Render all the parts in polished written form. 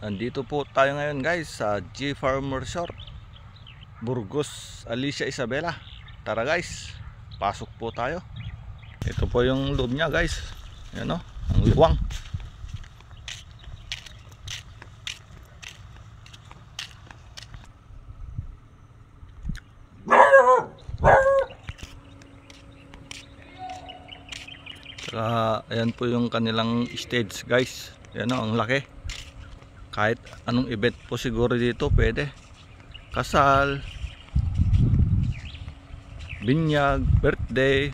Andito po tayo ngayon guys sa G Farmer Resort, Burgos, Alicia Isabela. Tara guys, pasok po tayo. Ito po yung loob niya guys. Yan o, ang luwang. Saka ayan po yung kanilang stage guys. Yan o, ang laki. Kahit anong event po siguro dito pwede. Kasal, binyag, birthday.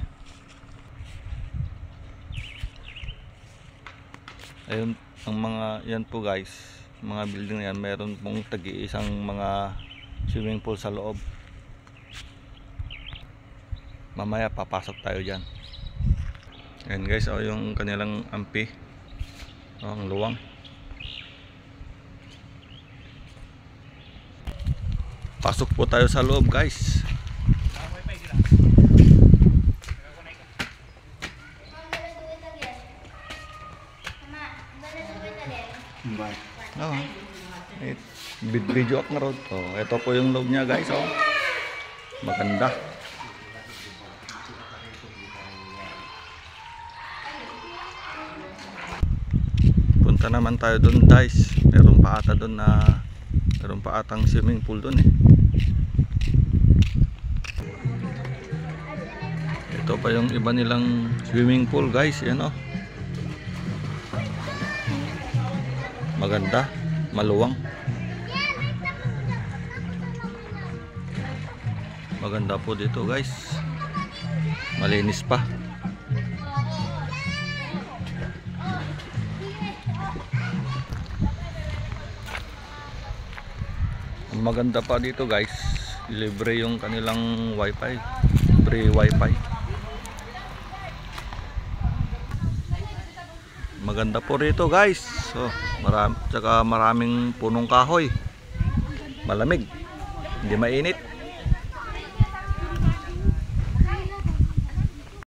Ayun ang mga yan po guys. Mga building na yan, meron pong tagi-isang mga swimming pool sa loob. Mamaya papasok tayo dyan. Ayan guys, oh, yung kanilang ampi. Oh, ang luwang. Pasok po tayo sa loob guys. Oh, video up na road. Oh, ito po yung loob niya guys. Oh, maganda. Punta naman tayo doon guys. Meron pa ata doon na meron pa atang swimming pool doon eh. Ito pa yung iba nilang swimming pool guys. Yan o, maganda, maluwang. Maganda po dito guys. Malinis pa. Ang maganda pa dito guys, libre yung kanilang wifi. Free wifi. Maganda po rito guys. So, tsaka maraming punong kahoy. Malamig, hindi mainit.